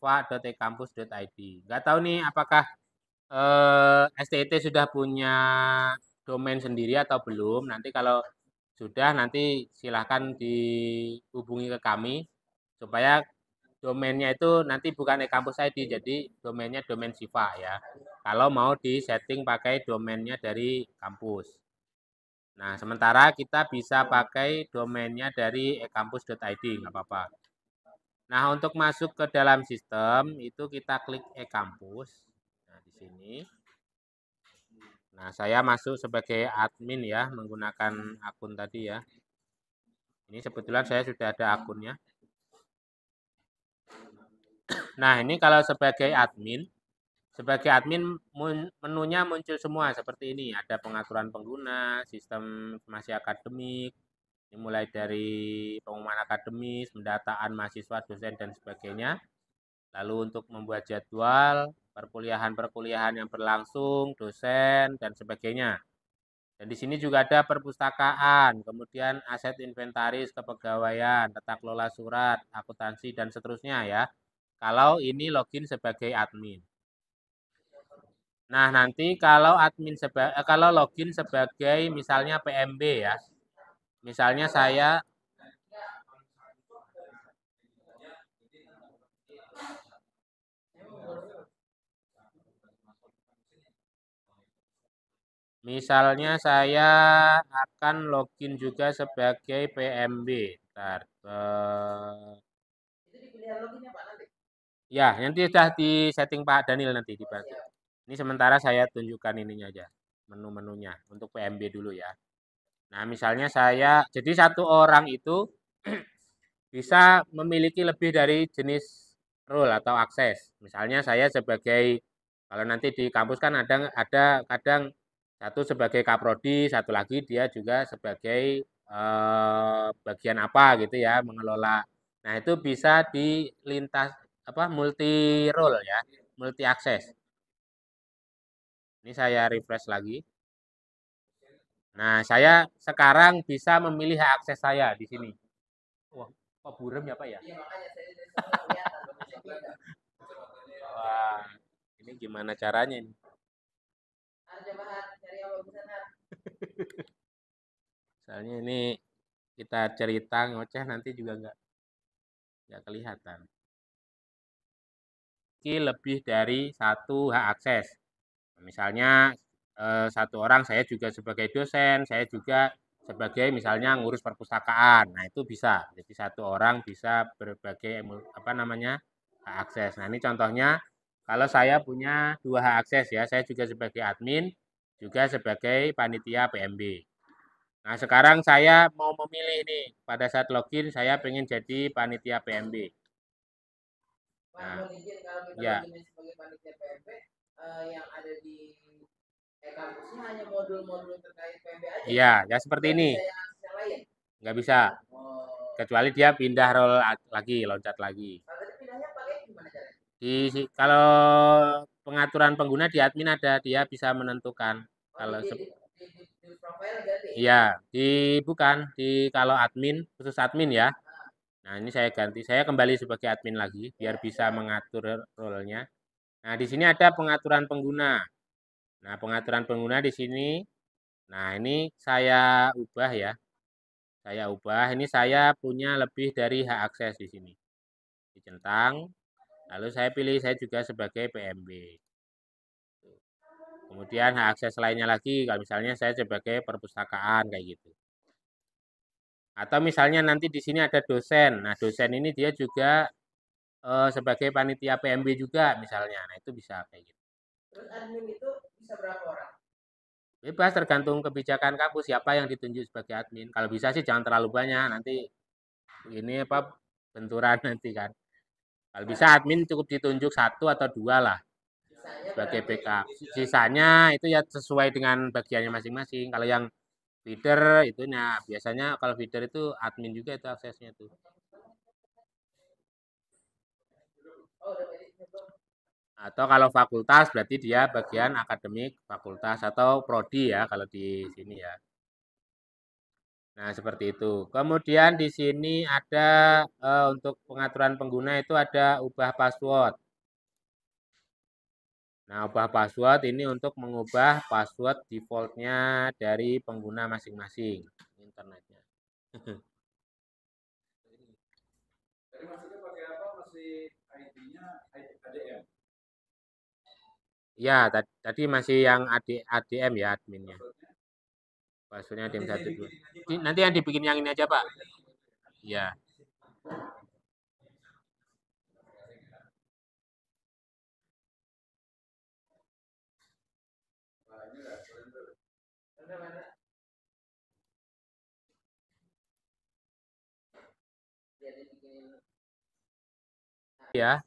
sifa.ekampus.id. Nggak tahu nih apakah STT sudah punya domain sendiri atau belum. Nanti kalau sudah, nanti silahkan dihubungi ke kami supaya domainnya itu nanti bukan e-kampus ID, jadi domainnya domain Sifa ya. Kalau mau di-setting pakai domainnya dari kampus. Nah, sementara kita bisa pakai domainnya dari ekampus.id, nggak apa-apa. Nah, untuk masuk ke dalam sistem, itu kita klik e-kampus. Nah, di sini. Nah, saya masuk sebagai admin ya, menggunakan akun tadi ya. Ini sebetulnya saya sudah ada akunnya. Nah, ini kalau sebagai admin menunya muncul semua seperti ini. Ada pengaturan pengguna, sistem informasi akademik, ini mulai dari pengumuman akademis, pendataan mahasiswa, dosen, dan sebagainya. Lalu untuk membuat jadwal, perkuliahan-perkuliahan yang berlangsung, dosen, dan sebagainya. Dan di sini juga ada perpustakaan, kemudian aset inventaris, kepegawaian, tata kelola surat, akuntansi, dan seterusnya ya. Kalau ini login sebagai admin. Nah, nanti kalau login sebagai misalnya PMB ya. Misalnya saya akan login juga sebagai PMB. Bentar, ya, nanti sudah di setting Pak Daniel nanti dibantu. Ini sementara saya tunjukkan ininya aja, menu-menunya untuk PMB dulu ya. Nah, misalnya jadi satu orang itu bisa memiliki lebih dari jenis role atau akses. Misalnya saya kalau nanti di kampus kan ada kadang satu sebagai kaprodi, satu lagi dia juga sebagai bagian apa gitu ya, mengelola. Nah, itu bisa dilintas multi role ya, multi akses. Ini saya refresh lagi. Nah, saya sekarang bisa memilih hak akses saya di sini. Wah, kok burem ya Pak ya? Wah, ini gimana caranya ini? Soalnya ini kita cerita ngoceh nanti juga nggak kelihatan. Ini lebih dari satu hak akses. Misalnya satu orang saya juga sebagai dosen, saya juga sebagai misalnya ngurus perpustakaan. Nah, itu bisa. Jadi satu orang bisa berbagai hak akses. Nah, ini contohnya kalau saya punya dua hak akses ya, saya juga sebagai admin, juga sebagai panitia PMB. Nah, sekarang saya mau memilih nih, pada saat login saya pengen jadi panitia PMB. Nah, ya. Yang ada di kampusnya hanya modul-modul terkait PMB aja. Iya, ya seperti ini. Nggak bisa. Kecuali dia pindah role lagi, loncat lagi. Kalau pengaturan pengguna di admin ada, dia bisa menentukan. Kalau iya, bukan kalau admin khusus admin ya. Nah, ini saya ganti. Saya kembali sebagai admin lagi biar bisa mengatur role-nya. Nah, di sini ada pengaturan pengguna. Nah, pengaturan pengguna di sini. Nah, ini saya ubah ya. Saya ubah. Ini saya punya lebih dari hak akses di sini. Dicentang. Lalu saya pilih saya juga sebagai PMB. Kemudian hak akses lainnya lagi, kalau misalnya saya sebagai perpustakaan kayak gitu. Atau misalnya nanti di sini ada dosen. Nah, dosen ini dia juga sebagai panitia PMB juga misalnya. Nah, itu bisa kayak gitu. Terus admin itu bisa berapa orang? Bebas tergantung kebijakan kampus siapa yang ditunjuk sebagai admin. Kalau bisa sih jangan terlalu banyak, nanti ini benturan nanti kan. Kalau bisa admin cukup ditunjuk satu atau dua lah sebagai backup. Sisanya itu ya sesuai dengan bagiannya masing-masing. Kalau yang feeder itu biasanya kalau feeder itu admin juga itu aksesnya tuh. Atau kalau fakultas berarti dia bagian akademik fakultas atau prodi ya kalau di sini ya. Nah, seperti itu. Kemudian di sini ada untuk pengaturan pengguna itu ada ubah password. Nah, ubah password ini untuk mengubah password defaultnya dari pengguna masing-masing internetnya. Jadi maksudnya pakai apa? Masih ID-nya ADM. Ya, tadi masih yang ADM ya adminnya. Passwordnya ADM 12. Nanti yang dibikin yang ini aja, Pak. Ya. Ya.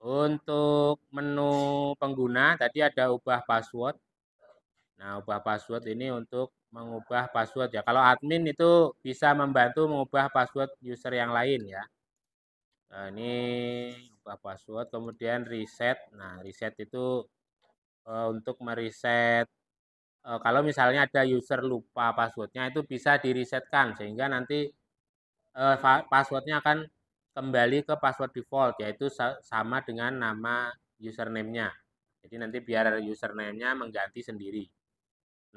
Untuk menu pengguna tadi ada ubah password. Nah, ubah password ini untuk mengubah password ya. Kalau admin itu bisa membantu mengubah password user yang lain ya. Nah, ini ubah password, kemudian reset. Nah, reset itu untuk mereset. Kalau misalnya ada user lupa passwordnya itu bisa diresetkan sehingga nanti passwordnya akan kembali ke password default yaitu sama dengan nama username-nya. Jadi nanti biar username-nya mengganti sendiri.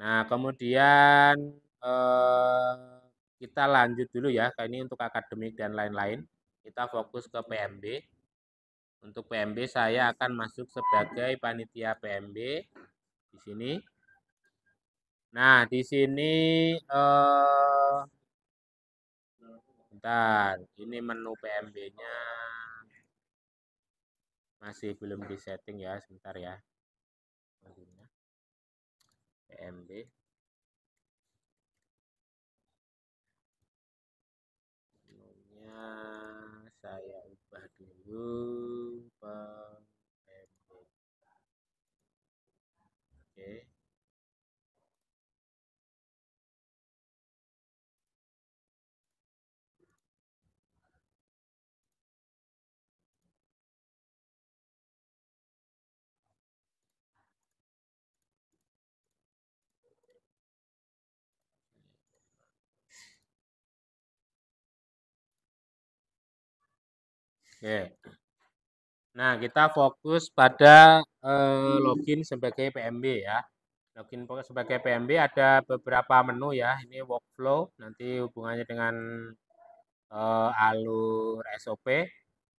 Nah, kemudian kita lanjut dulu ya, ini untuk akademik dan lain-lain. Kita fokus ke PMB. Untuk PMB saya akan masuk sebagai panitia PMB di sini. Nah, di sini bentar, ini menu PMB-nya masih belum disetting ya, sebentar ya. PMB. Menunya saya ubah dulu PMB. Oke. Oke. Nah, kita fokus pada login sebagai PMB ya. Login sebagai PMB ada beberapa menu ya. Ini workflow, nanti hubungannya dengan alur SOP.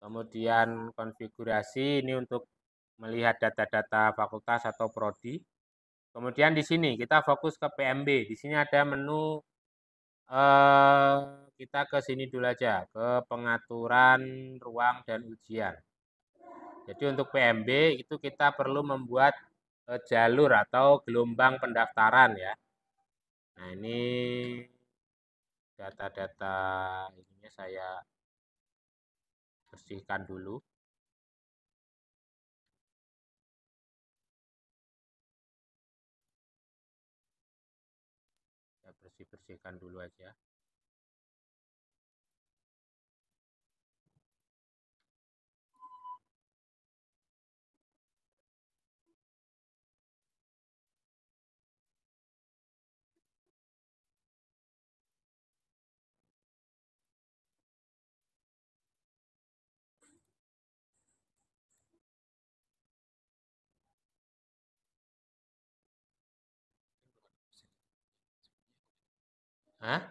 Kemudian konfigurasi ini untuk melihat data-data fakultas atau prodi. Kemudian di sini kita fokus ke PMB. Di sini ada menu kita ke sini dulu aja, ke pengaturan ruang dan ujian. Jadi untuk PMB itu kita perlu membuat jalur atau gelombang pendaftaran ya. Nah, ini data-data ininya saya bersihkan dulu. Saya bersih-bersihkan dulu aja. Hah?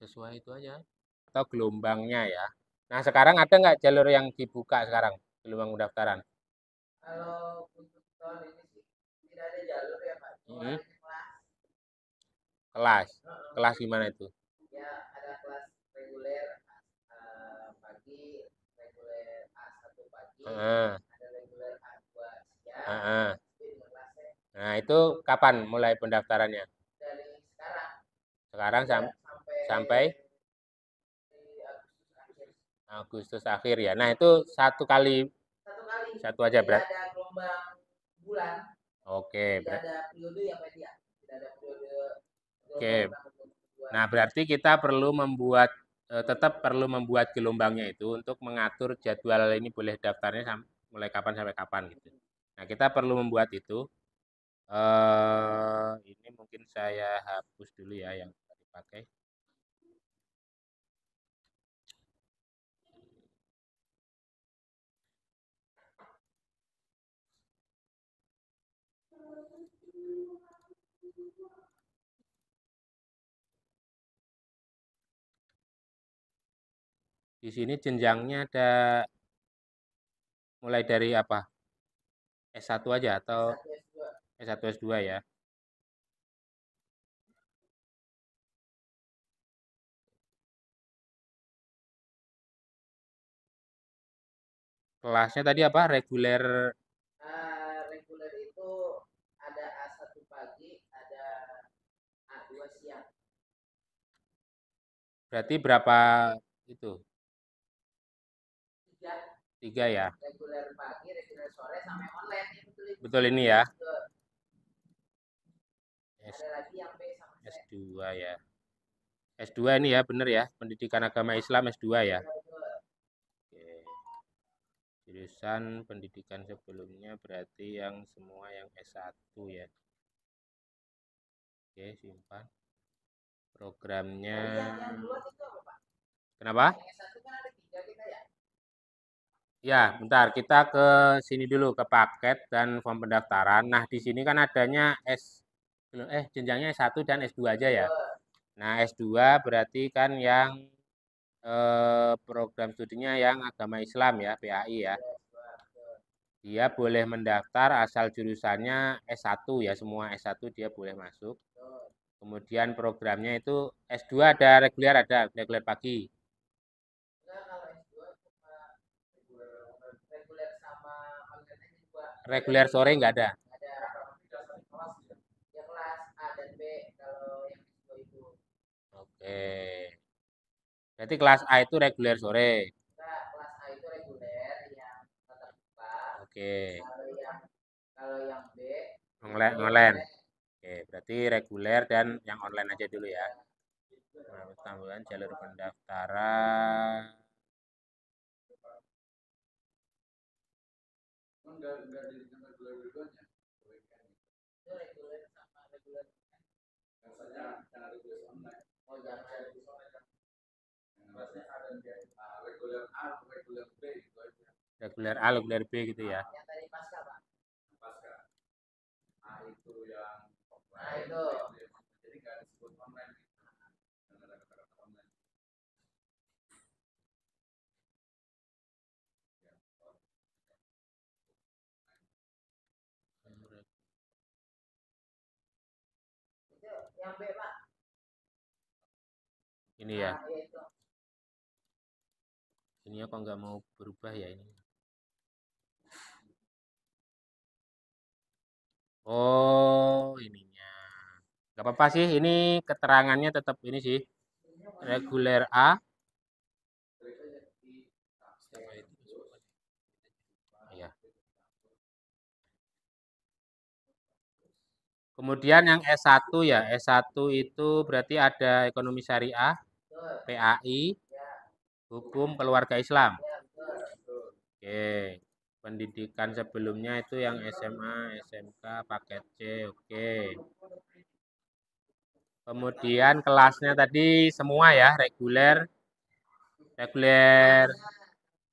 Sesuai itu aja. Atau gelombangnya ya. Nah, sekarang ada nggak jalur yang dibuka sekarang? Gelombang pendaftaran. Kalau untuk tahun ini sih tidak ada jalur ya Pak. Ada kelas. Kelas gimana itu? Ya, ada kelas reguler pagi, reguler A1 pagi, ada reguler A2 siang. Nah, itu kapan mulai pendaftarannya? Dari sekarang. Sekarang sampai Agustus akhir ya. Nah, itu satu kali. Satu aja berat. Tidak ada gelombang bulan. Oke, tidak ada periode yang beda. Tidak ada periode. Oke. Nah, berarti kita perlu tetap perlu membuat gelombangnya itu untuk mengatur jadwal ini boleh daftarnya mulai kapan sampai kapan gitu. Nah, kita perlu membuat itu. Ini mungkin saya hapus dulu ya yang dipakai. Di sini jenjangnya ada mulai dari apa? S1 aja atau S1 S2 ya? Kelasnya tadi apa? Reguler. Reguler itu ada A1 pagi, ada A2 siang. Berarti berapa itu? Tiga. Tiga ya? Reguler pagi, reguler sore, sama online. Betul ini ya? Ada lagi yang B sama C. S2 ya. S2 ini ya, bener ya? Pendidikan Agama Islam S2 ya? Oke. Jurusan pendidikan sebelumnya berarti yang semua yang S1 ya. Oke, simpan. Programnya. Kenapa? Ya, bentar. Kita ke sini dulu ke paket dan form pendaftaran. Nah, di sini kan adanya jenjangnya S1 dan S2 aja ya. Nah, S2 berarti kan yang program studinya yang agama Islam ya, PAI ya. Dia boleh mendaftar asal jurusannya S1 ya, semua S1 dia boleh masuk. Kemudian programnya itu S2 ada reguler pagi. Reguler sore nggak ada. Oke. Berarti kelas A itu reguler sore. Kelas A itu reguler yang tatap muka. Oke. Kalau yang B online. Oke, berarti reguler dan yang online aja dulu ya. Tambahan jalur pendaftaran. Reguler A, reguler B gitu ya. Nah, itu. Yang B, Pak. Ini ya. Ini kok nggak mau berubah ya ini. Oh, ininya. Gak apa-apa sih, ini keterangannya tetap ini sih. Reguler A. Ya. Kemudian yang S1 ya, S1 itu berarti ada ekonomi syariah, PAI, hukum keluarga Islam. Oke. Pendidikan sebelumnya itu yang SMA, SMK, paket C. Oke. Kemudian kelasnya tadi semua ya, reguler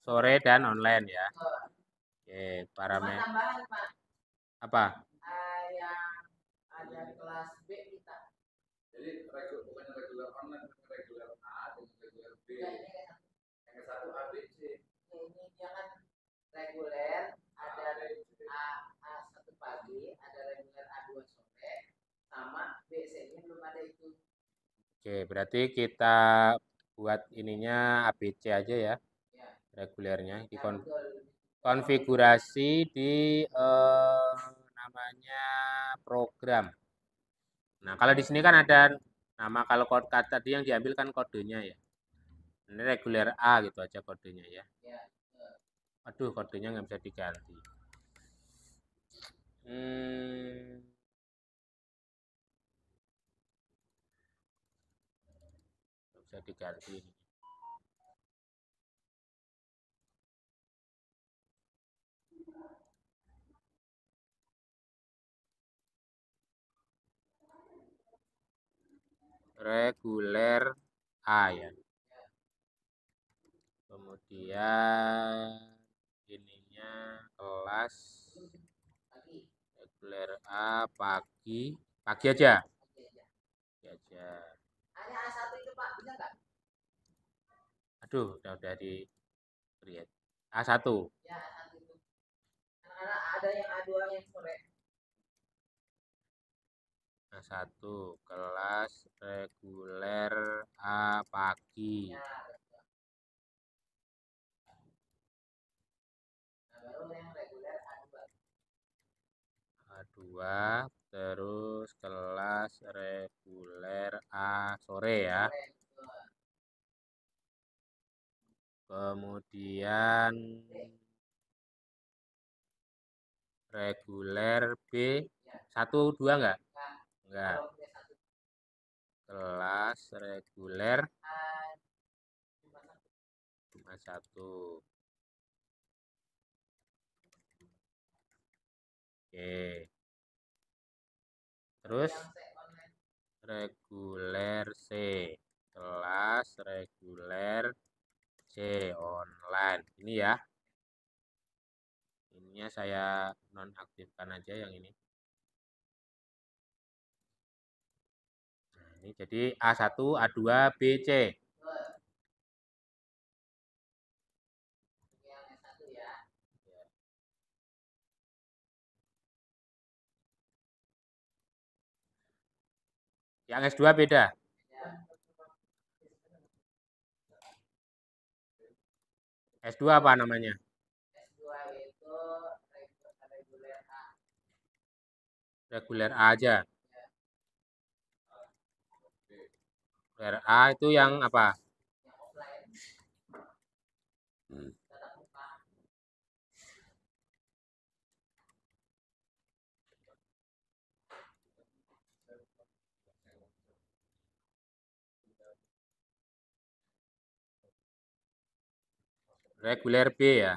sore dan online ya. Oke, parameter. Apa? Yang ada kelas B kita. Jadi bukan reguler online, reguler A dan reguler B. Yang satu A, B, C. Ini dia kan reguler, ada A1 pagi, ada reguler A2 sore, sama B, C-nya belum ada itu. Oke, berarti kita buat ininya ABC aja ya, regulernya. Konfigurasi di namanya program. Nah, kalau di sini kan ada nama, kalau kode tadi yang diambil kan kodenya ya. Ini reguler A gitu aja kodenya ya. Aduh, kodenya nggak bisa diganti. Nggak bisa diganti ini. reguler A ya. Kemudian ininya kelas reguler A pagi aja. Pagi aja. Hanya A1 itu Pak, bisa nggak? Aduh, udah di create. A1. Ya, A1 itu. Karena ada yang A2 yang sore. A1 kelas reguler A pagi. Ya, nah, baru yang reguler A2. A2 terus kelas reguler A sore ya. Kemudian reguler B 1 2 enggak? Enggak. Kelas reguler A1. Oke. Terus reguler C. Kelas reguler C online. Ini ya. Ininya saya nonaktifkan aja yang ini. Nah, ini jadi A1, A2, B, C. Yang S2 beda. S2 apa namanya? S2 itu reguler A. Reguler A aja. Reguler A itu yang apa? Yang offline. Tatap muka. Reguler B ya.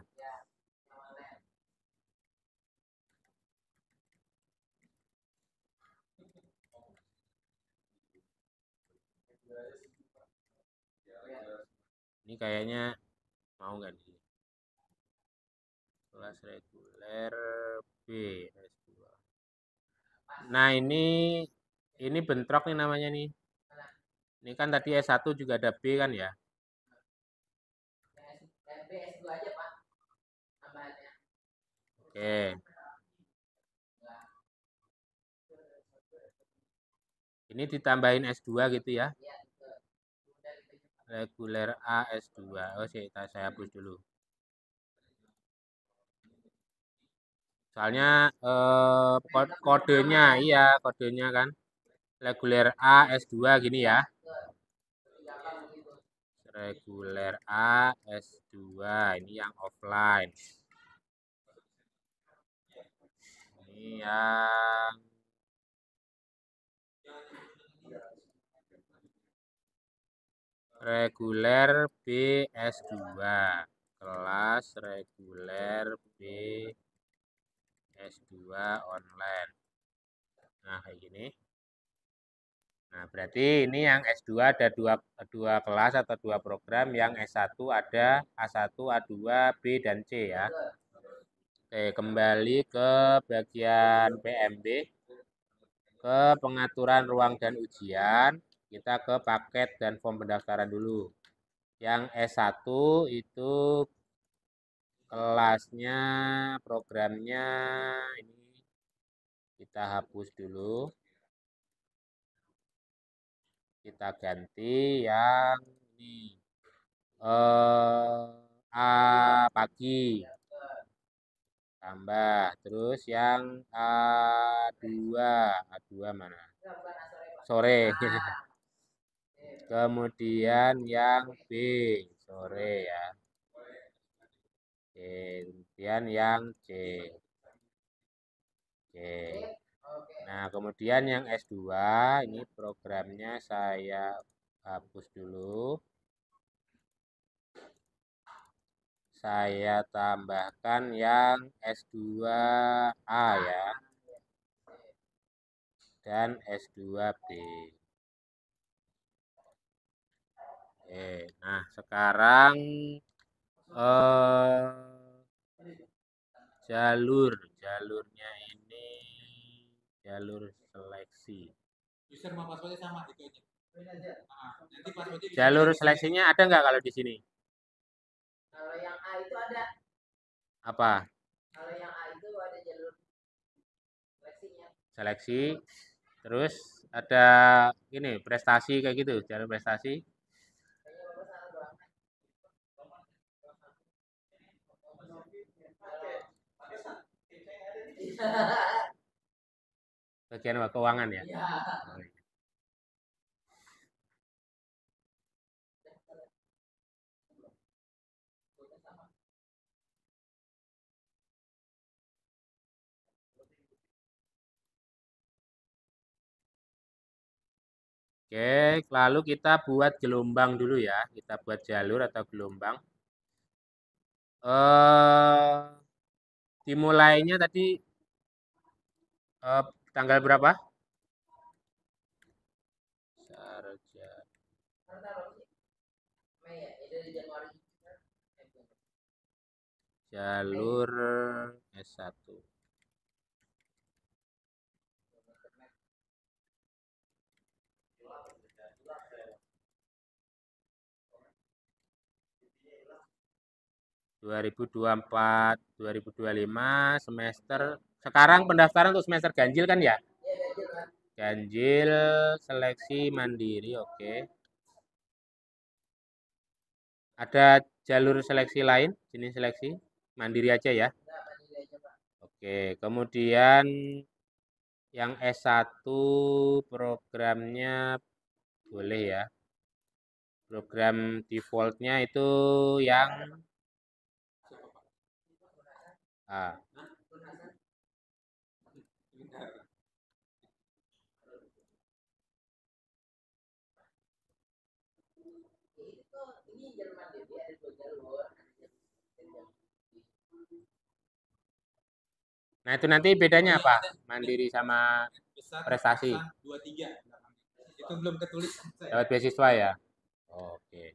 Ini kayaknya mau nggak nih? Kelas reguler B S2. Nah, ini bentrok nih namanya nih. Ini kan tadi S1 juga ada B kan ya? B S2 aja Pak. Tambahannya. Oke. Ini ditambahin S2 gitu ya? Reguler A S2. Oh, saya hapus dulu. Soalnya kodenya, iya kodenya kan. Reguler A S2 gini ya. Reguler A S2. Ini yang offline. Ini yang reguler B S2. Kelas reguler B S2 online. Nah, kayak gini. Nah, berarti ini yang S2 ada dua kelas atau dua program, yang S1 ada A1, A2, B, dan C ya. Oke, kembali ke bagian PMB, ke pengaturan ruang dan ujian, kita ke paket dan form pendaftaran dulu. Yang S1 itu kelasnya, programnya ini kita hapus dulu. Kita ganti yang ini. A pagi. Tambah. Terus yang A2 mana? Sore. Kemudian yang B sore ya. Oke, kemudian yang C. Oke. Nah, kemudian yang S2 ini programnya saya hapus dulu. Saya tambahkan yang S2A ya. Dan S2B. Nah sekarang eh, jalurnya ini jalur seleksi. User sama passwordnya sama itu aja. Nanti passwordnya Jalur seleksinya ada nggak kalau di sini? Kalau yang A itu ada. Apa? Kalau yang A itu ada jalur seleksinya. Seleksi. Terus ada ini prestasi kayak gitu, jalur prestasi. Bagian keuangan ya. Oke, lalu kita buat gelombang dulu ya. Kita buat jalur atau gelombang. Dimulainya tadi tanggal berapa? Jalur S1. Dua ribu 2025 semester. Sekarang pendaftaran untuk semester ganjil kan ya? Ganjil seleksi mandiri, oke. Ada jalur seleksi lain, jenis seleksi mandiri aja ya. Oke, kemudian yang S1 programnya boleh ya. Program defaultnya itu yang A. Nah, itu nanti bedanya apa? Mandiri sama prestasi. 23. Itu belum ketulis. Dapat beasiswa ya? Oke.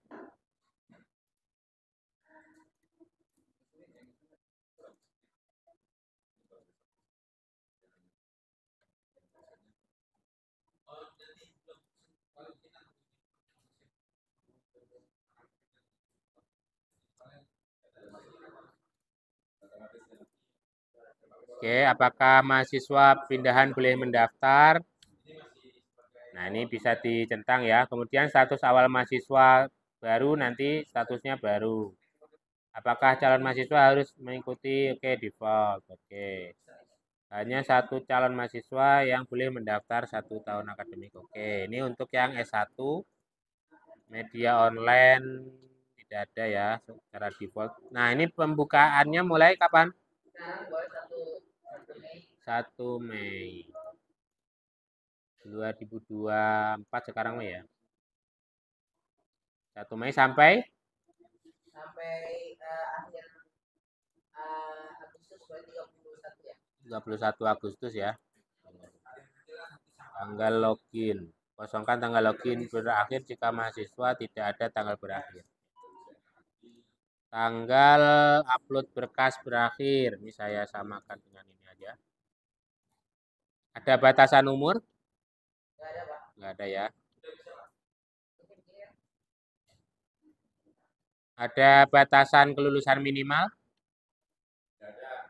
Oke, apakah mahasiswa pindahan boleh mendaftar? Nah, ini bisa dicentang ya. Kemudian status awal mahasiswa baru nanti statusnya baru. Apakah calon mahasiswa harus mengikuti default? Oke. Hanya satu calon mahasiswa yang boleh mendaftar 1 tahun akademik. Oke, ini untuk yang S1 media online tidak ada ya secara default. Nah, ini pembukaannya mulai kapan? Sekarang boleh 1 Mei 2024 sekarang ya. 1 Mei sampai akhir Agustus 31 ya. 31 Agustus ya. Tanggal login. Kosongkan tanggal login berakhir jika mahasiswa tidak ada tanggal berakhir. Tanggal upload berkas berakhir. Ini saya samakan dengan ini aja. Ada batasan umur? Nggak ada, Pak. Nggak ada ya. Ada batasan kelulusan minimal?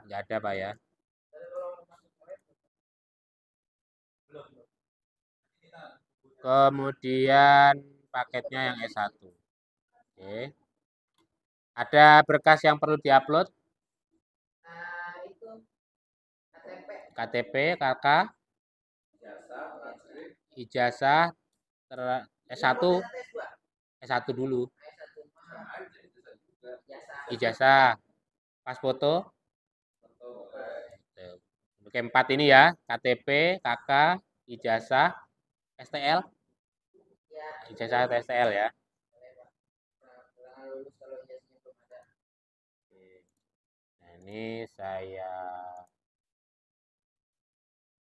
Nggak ada, Pak ya. Kemudian paketnya yang S1. Oke. Ada berkas yang perlu diupload? Itu KTP, KK, ijazah, S1, S1 dulu. Ijazah, pas foto. Oke, 4 ini ya, KTP, KK, ijazah, STL. Ijazah atau STL ya. Nah, ini saya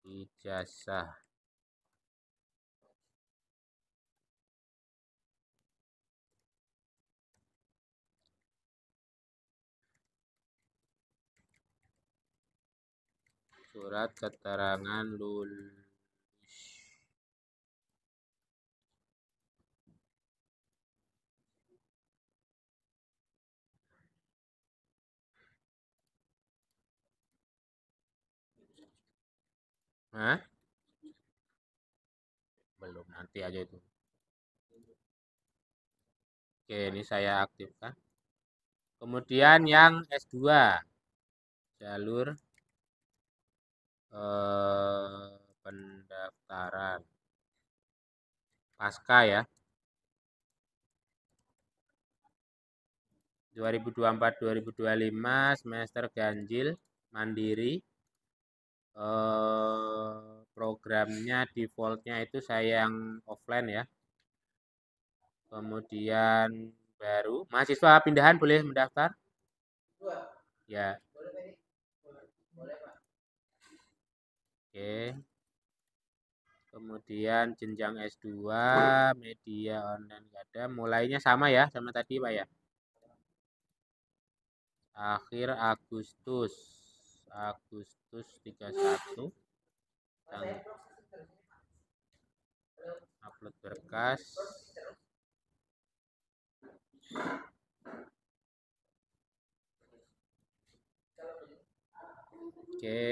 ijazah. Surat keterangan lulus. Hah? Belum, nanti aja itu. Oke, ini saya aktifkan. Kemudian yang S2, jalur pendaftaran pasca ya. 2024-2025 semester ganjil mandiri. Programnya defaultnya itu saya yang offline ya. Kemudian baru mahasiswa pindahan boleh mendaftar? Ya. Oke. Kemudian jenjang S2, media online nggak ada. Mulainya sama ya, sama tadi Pak ya. Akhir Agustus 31. Upload berkas. Oke.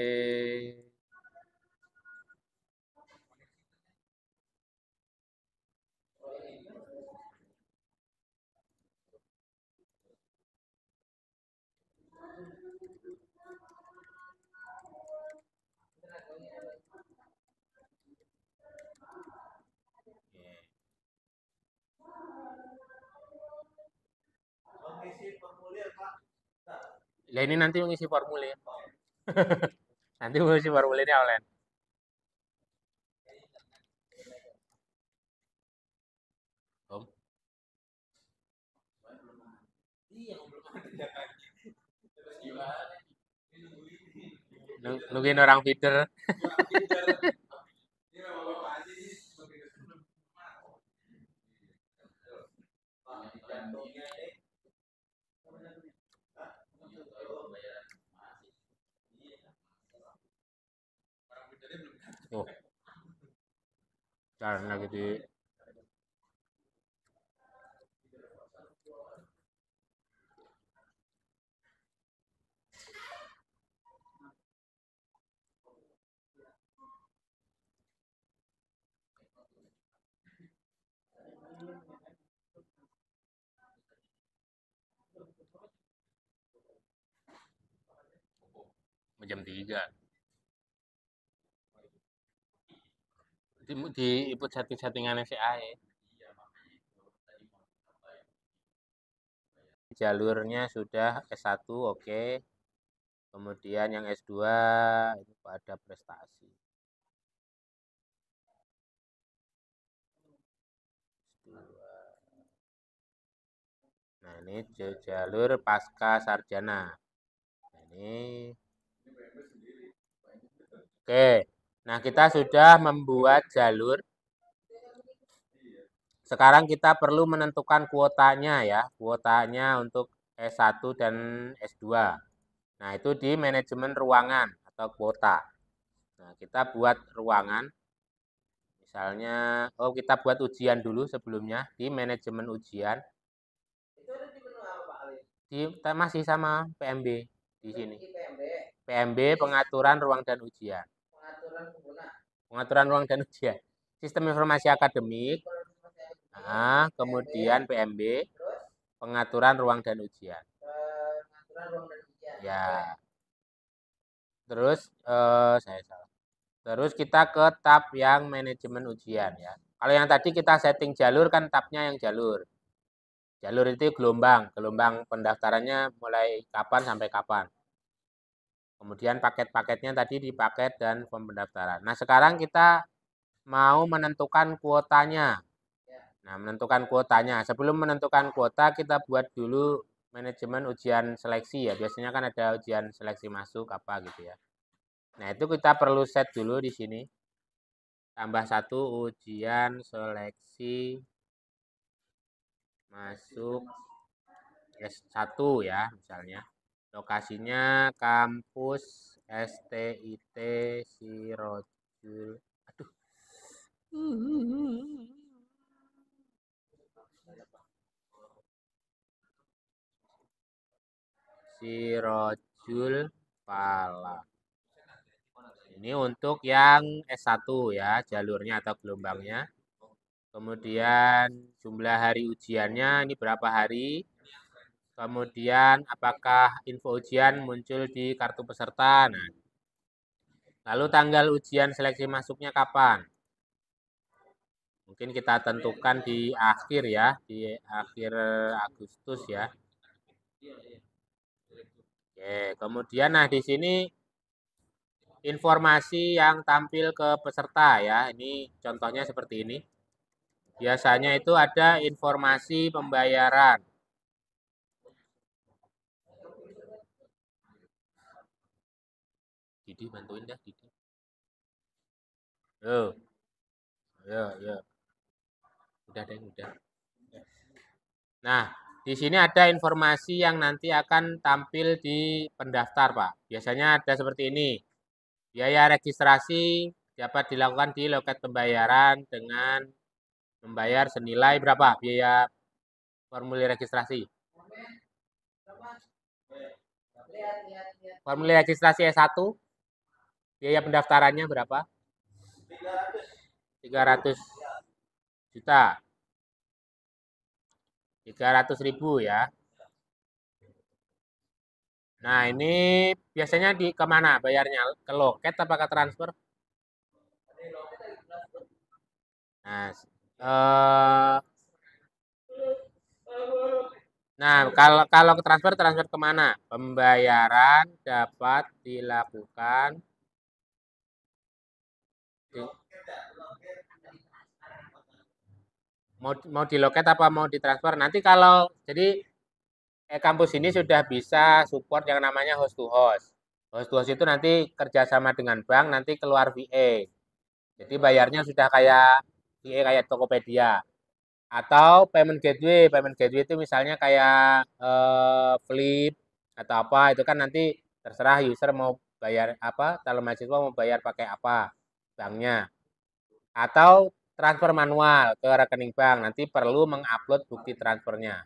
Lah ini nanti mengisi formulir. Nanti mengisi formulirnya online. Om. Nungguin orang feeder. Oh, karena gitu. Jam 3. Di input setting-settingan si AE. Jalurnya sudah S1 oke. Kemudian yang S2 itu ada prestasi. Nah, ini jalur pasca sarjana. Nah, ini. Oke. Nah, kita sudah membuat jalur. Sekarang kita perlu menentukan kuotanya ya. Kuotanya untuk S1 dan S2. Nah, itu di manajemen ruangan atau kuota. Nah, kita buat ruangan. Misalnya, kita buat ujian dulu sebelumnya di manajemen ujian. Itu ada di menu apa Pak Ali? Masih sama PMB di sini. PMB pengaturan ruang dan ujian. Pengaturan pengguna. Pengaturan ruang dan ujian. Sistem informasi akademik. Nah, kemudian PMB pengaturan ruang dan ujian. Pengaturan ruang dan ujian. Ya. Terus saya salah. Terus kita ke tab yang manajemen ujian ya. Kalau yang tadi kita setting jalur kan tabnya yang jalur. Jalur itu gelombang pendaftarannya mulai kapan sampai kapan. Kemudian paket-paketnya tadi di paket dan pendaftaran. Nah, sekarang kita mau menentukan kuotanya. Nah, menentukan kuotanya. Sebelum menentukan kuota, kita buat dulu manajemen ujian seleksi ya. Biasanya kan ada ujian seleksi masuk apa gitu ya. Nah, itu kita perlu set dulu di sini. Tambah 1 ujian seleksi masuk S1 ya misalnya. Lokasinya kampus STIT Sirojul. Aduh. Sirojul Pala. Ini untuk yang S1 ya, jalurnya atau gelombangnya. Kemudian jumlah hari ujiannya ini berapa hari. Kemudian apakah info ujian muncul di kartu peserta. Nah, lalu tanggal ujian seleksi masuknya kapan? Mungkin kita tentukan di akhir ya, di akhir Agustus ya. Oke, kemudian nah di sini informasi yang tampil ke peserta ya. Ini contohnya seperti ini. Biasanya itu ada informasi pembayaran. Didi bantuin dah, Didi. Yo, yo. Udah deh, udah. Nah, di sini ada informasi yang nanti akan tampil di pendaftar, Pak. Biasanya ada seperti ini. Biaya registrasi dapat dilakukan di loket pembayaran dengan membayar senilai berapa? Biaya formulir registrasi. Formulir registrasi S1, biaya pendaftarannya berapa? 300 juta. 300.000 ya. Nah, ini biasanya di kemana bayarnya? Ke loket apa ke transfer? Nah, kalau ke transfer kemana? Pembayaran dapat dilakukan mau di loket apa mau di transfer? Nanti kalau jadi kampus ini sudah bisa support yang namanya host to host. Host to host itu nanti kerjasama dengan bank, nanti keluar VA. Jadi bayarnya sudah kayak VA kayak Tokopedia. Atau payment gateway. Payment gateway itu misalnya kayak Flip atau apa, itu kan nanti terserah user mau bayar apa, calon mahasiswa mau bayar pakai apa banknya. Atau transfer manual ke rekening bank, nanti perlu mengupload bukti transfernya.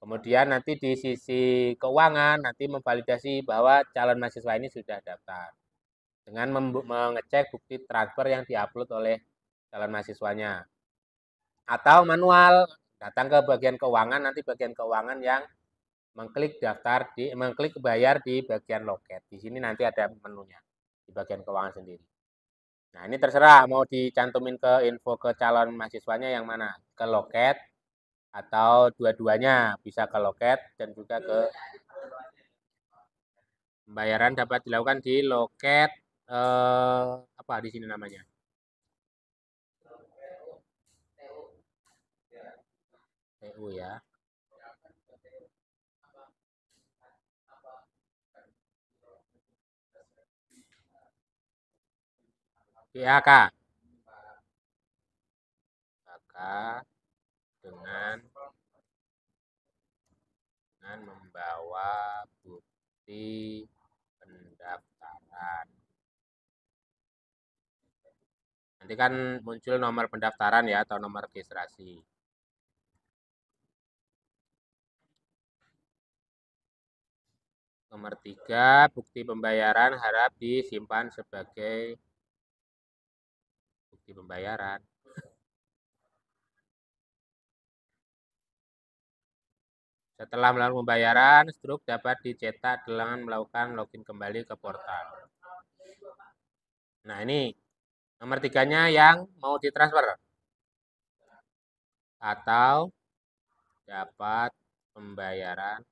Kemudian nanti di sisi keuangan nanti memvalidasi bahwa calon mahasiswa ini sudah daftar dengan mengecek bukti transfer yang diupload oleh calon mahasiswanya. Atau manual datang ke bagian keuangan, nanti bagian keuangan yang mengklik bayar di bagian loket. Di sini nanti ada menunya di bagian keuangan sendiri. Nah, ini terserah mau dicantumin ke info ke calon mahasiswanya yang mana? Ke loket atau dua-duanya, bisa ke loket dan juga ke pembayaran dapat dilakukan di loket apa di sini namanya? TU ya. PAK. PAK dengan membawa bukti pendaftaran. Nanti kan muncul nomor pendaftaran ya atau nomor registrasi. Nomor 3, bukti pembayaran harap disimpan sebagai bukti pembayaran. Setelah melakukan pembayaran, struk dapat dicetak dengan melakukan login kembali ke portal. Nah, ini nomor 3-nya yang mau ditransfer. Atau dapat pembayaran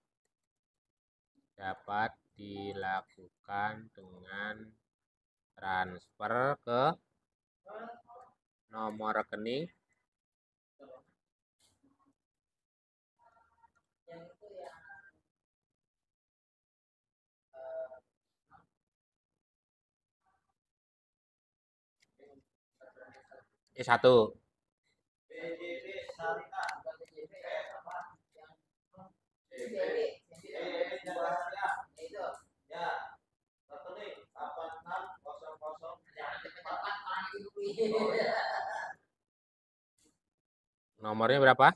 dapat dilakukan dengan transfer ke nomor rekening S1. Nomornya berapa?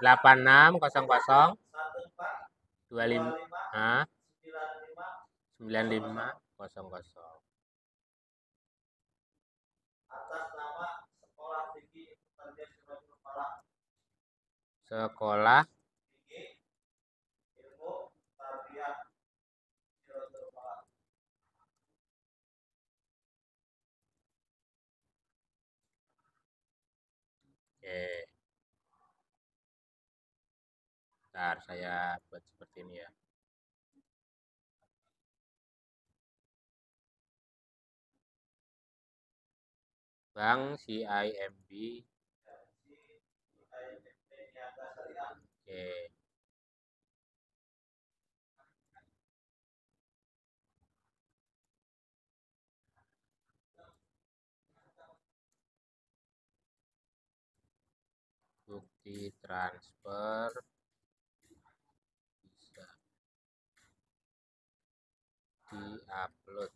8606 25 95 Atas nama Sekolah Tinggi Pertanian Siratul Malang. Sekolah Tinggi Ilmu Tarbiyah Siratul Malang. Oke. Bentar, saya buat seperti ini ya. Bank CIMB. Oke. Bukti transfer bisa di-upload.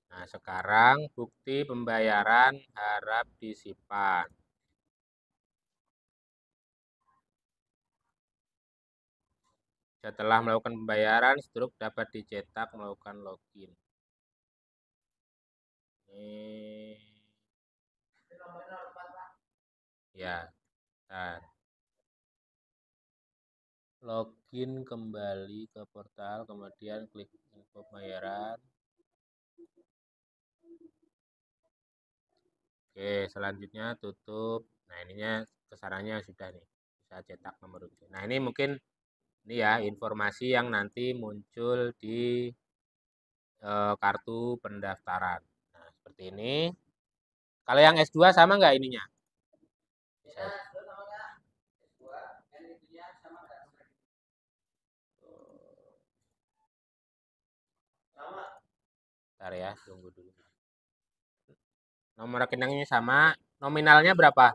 Nah, sekarang bukti pembayaran harap disimpan. Setelah melakukan pembayaran, struk dapat dicetak melakukan login. Ini ya, bentar. Login kembali ke portal, kemudian klik info pembayaran. Oke, selanjutnya tutup. Nah, ininya kesarannya sudah nih, bisa cetak nomor ujian. Nah, ini mungkin ini ya informasi yang nanti muncul di kartu pendaftaran. Nah, seperti ini. Kalau yang S2 sama nggak ininya? Bisa. Bentar ya, tunggu dulu. Nomor rekeningnya sama, nominalnya berapa?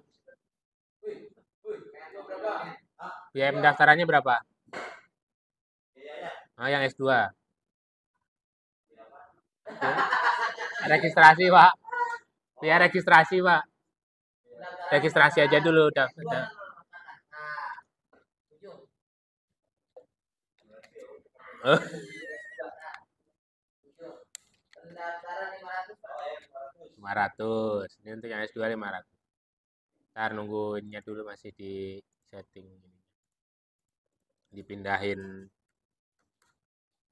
Biaya pendaftarannya berapa? Ah, yang S2. Registrasi, Pak. Biaya registrasi, Pak. Registrasi aja dulu udah. Oh. Pendaftaran 500. Ini untuk yang S2 500. Ntar nungguinnya dulu masih di setting. Dipindahin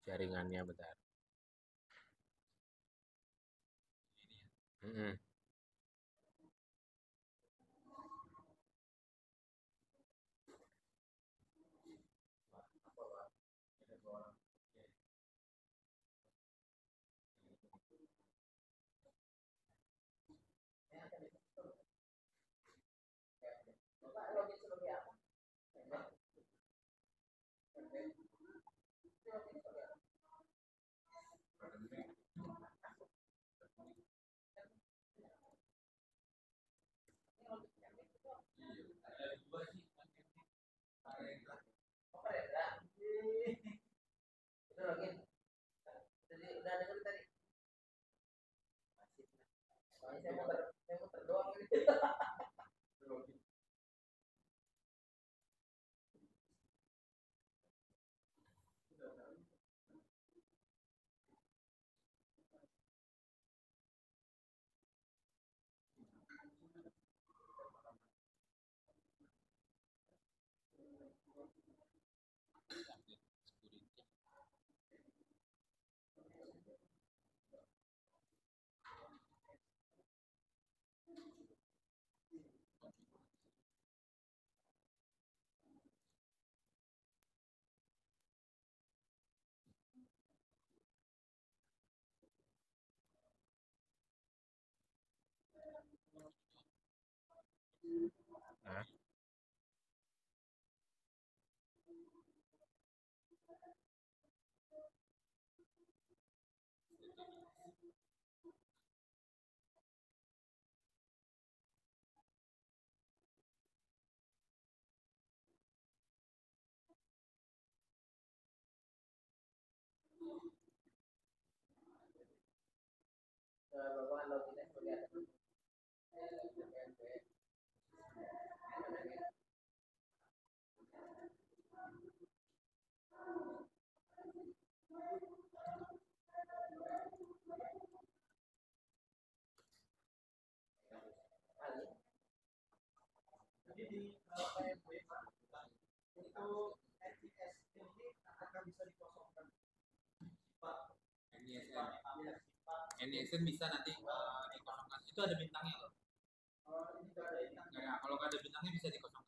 jaringannya bentar. Mm-mm. Nah, Bapak login melihat jadi di PMB itu NIS ini apakah bisa dikosongkan? Pak, NISN bisa nanti dikosongkan. Itu ada bintangnya loh. ini nggak ada bintang. Nah, kalau nggak ada bintangnya bisa dikosongkan.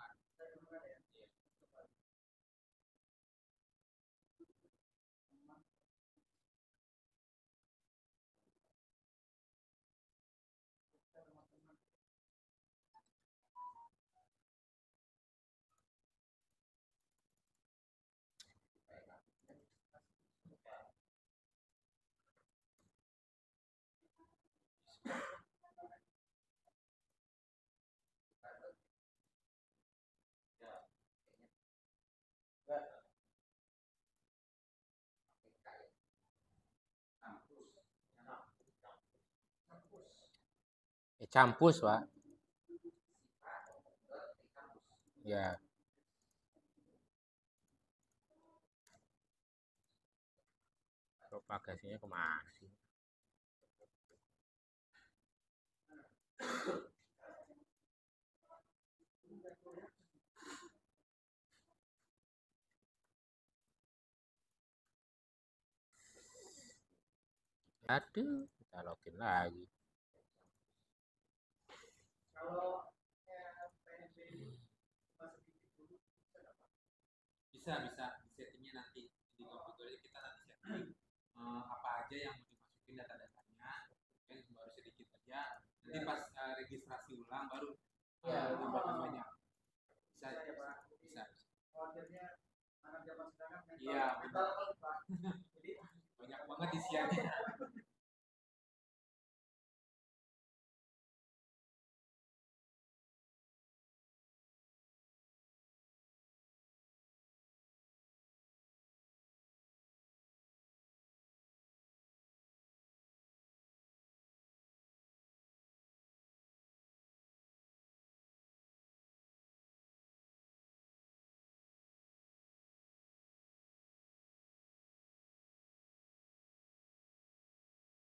campus, Pak. Ya. Propagasinya kemana sih? Aduh, kita login lagi. Kalau PMB Bisa settingnya nanti di konfigurasi kita nanti setting apa aja yang mau dimasukin data-datanya, kan baru sedikit aja. Nanti pas registrasi ulang baru tambahkan banyak. Bisa. Khawatirnya anak zaman sekarang Iya, betul. Pak. Jadi banyak banget isiannya.